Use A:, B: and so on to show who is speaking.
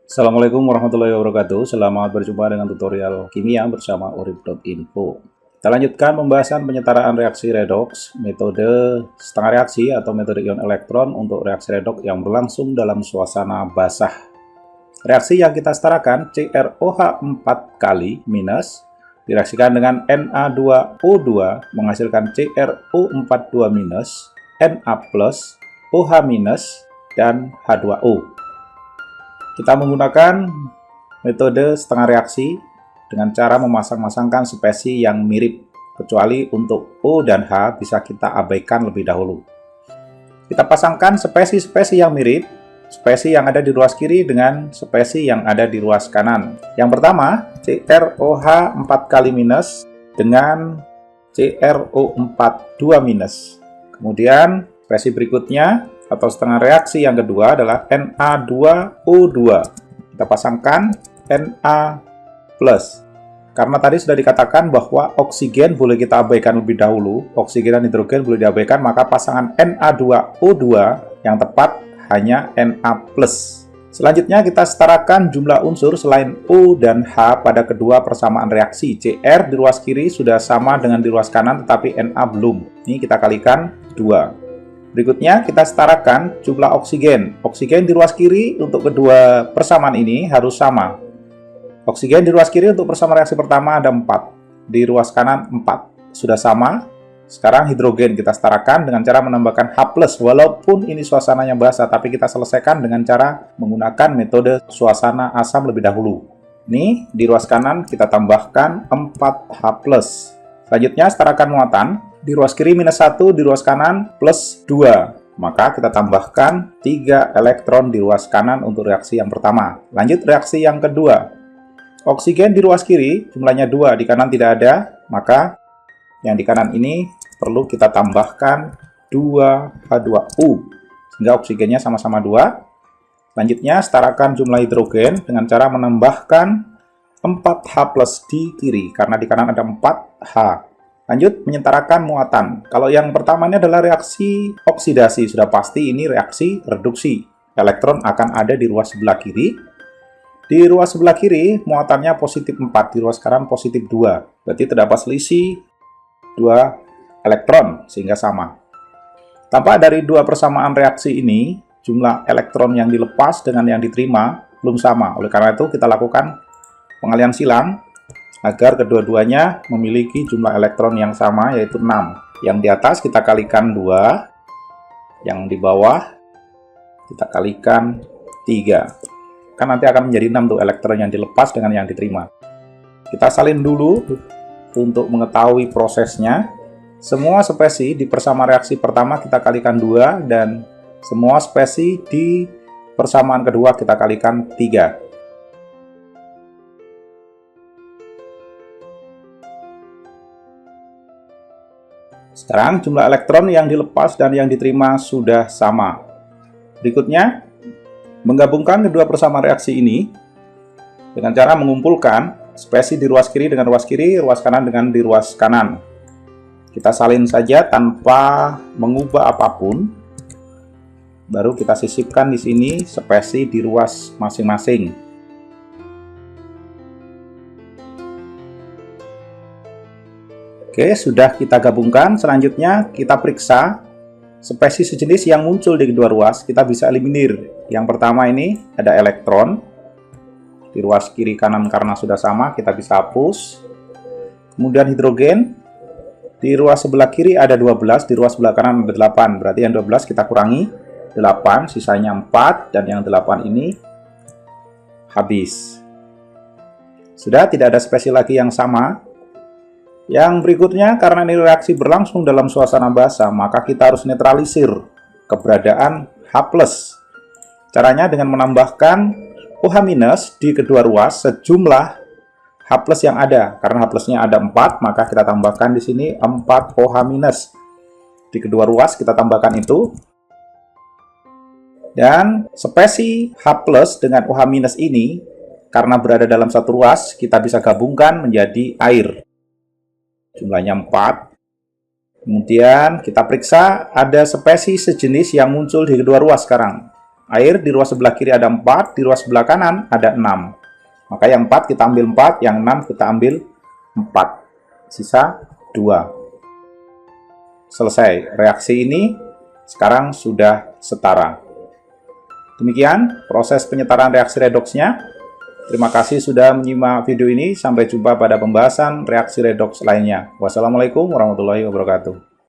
A: Assalamualaikum warahmatullahi wabarakatuh. Selamat berjumpa dengan tutorial kimia bersama urip.info. Kita lanjutkan pembahasan penyetaraan reaksi redoks, metode setengah reaksi atau metode ion elektron untuk reaksi redoks yang berlangsung dalam suasana basah. Reaksi yang kita setarakan CrOH 4 kali minus direaksikan dengan Na2O2 menghasilkan CrO42 minus, Na plus, OH minus, dan H2O. Kita menggunakan metode setengah reaksi dengan cara memasang-masangkan spesi yang mirip, kecuali untuk O dan H bisa kita abaikan lebih dahulu. Kita pasangkan spesi-spesi yang mirip, spesi yang ada di ruas kiri dengan spesi yang ada di ruas kanan. Yang pertama, CrOH 4 kali minus dengan CrO4 2 minus. Kemudian, spesi berikutnya atau setengah reaksi yang kedua adalah Na2O2. Kita pasangkan Na plus. Karena tadi sudah dikatakan bahwa oksigen boleh kita abaikan lebih dahulu, oksigen dan hidrogen boleh diabaikan, maka pasangan Na2O2 yang tepat hanya Na plus. Selanjutnya kita setarakan jumlah unsur selain O dan H pada kedua persamaan reaksi. Cr di ruas kiri sudah sama dengan di ruas kanan, tetapi Na belum. Ini kita kalikan 2. Berikutnya kita setarakan jumlah oksigen. Oksigen di ruas kiri untuk kedua persamaan ini harus sama. Oksigen di ruas kiri untuk persamaan reaksi pertama ada 4. Di ruas kanan 4. Sudah sama. Sekarang hidrogen kita setarakan dengan cara menambahkan H+. Walaupun ini suasananya basah, tapi kita selesaikan dengan cara menggunakan metode suasana asam lebih dahulu. Ini di ruas kanan kita tambahkan 4H+. Selanjutnya setarakan muatan. Di ruas kiri minus 1, di ruas kanan plus 2. Maka kita tambahkan 3 elektron di ruas kanan untuk reaksi yang pertama. Lanjut reaksi yang kedua. Oksigen di ruas kiri jumlahnya 2, di kanan tidak ada, maka yang di kanan ini perlu kita tambahkan 2H2U. Sehingga oksigennya sama-sama 2. Selanjutnya setarakan jumlah hidrogen dengan cara menambahkan 4H+ di kiri, karena di kanan ada 4H. Lanjut, menyetarakan muatan. Kalau yang pertama ini adalah reaksi oksidasi, sudah pasti ini reaksi reduksi. Elektron akan ada di ruas sebelah kiri. Di ruas sebelah kiri, muatannya positif 4, di ruas kanan positif 2. Berarti terdapat selisih 2 elektron, sehingga sama. Tampak dari dua persamaan reaksi ini, jumlah elektron yang dilepas dengan yang diterima belum sama. Oleh karena itu, kita lakukan pengalihan silang agar kedua-duanya memiliki jumlah elektron yang sama, yaitu 6. Yang di atas kita kalikan 2, yang di bawah kita kalikan 3. Kan nanti akan menjadi 6 tuh elektron yang dilepas dengan yang diterima. Kita salin dulu untuk mengetahui prosesnya. Semua spesi di persamaan reaksi pertama kita kalikan 2, dan semua spesi di persamaan kedua kita kalikan 3. Sekarang jumlah elektron yang dilepas dan yang diterima sudah sama. Berikutnya, menggabungkan kedua persamaan reaksi ini dengan cara mengumpulkan spesi di ruas kiri dengan ruas kiri, ruas kanan dengan di ruas kanan. Kita salin saja tanpa mengubah apapun. Baru kita sisipkan di sini spesi di ruas masing-masing. Oke, sudah kita gabungkan. Selanjutnya kita periksa spesi sejenis yang muncul di kedua ruas. Kita bisa eliminir. Yang pertama ini ada elektron di ruas kiri kanan karena sudah sama, kita bisa hapus. Kemudian hidrogen di ruas sebelah kiri ada 12, di ruas sebelah kanan ada 8. Berarti yang 12 kita kurangi 8, sisanya 4, dan yang 8 ini habis. Sudah tidak ada spesi lagi yang sama. Yang berikutnya, karena ini reaksi berlangsung dalam suasana basah, maka kita harus netralisir keberadaan H+. Caranya dengan menambahkan OH- di kedua ruas sejumlah H+ yang ada. Karena H+-nya ada 4, maka kita tambahkan di sini 4 OH-. Di kedua ruas kita tambahkan itu. Dan spesi H+ dengan OH- ini, karena berada dalam satu ruas, kita bisa gabungkan menjadi air. Jumlahnya 4. Kemudian kita periksa ada spesi sejenis yang muncul di kedua ruas sekarang. Air di ruas sebelah kiri ada 4, di ruas sebelah kanan ada 6. Maka yang 4 kita ambil 4, yang 6 kita ambil 4. Sisa 2. Selesai. Reaksi ini sekarang sudah setara. Demikian proses penyetaraan reaksi redoksnya. Terima kasih sudah menyimak video ini. Sampai jumpa pada pembahasan reaksi redoks lainnya. Wassalamualaikum warahmatullahi wabarakatuh.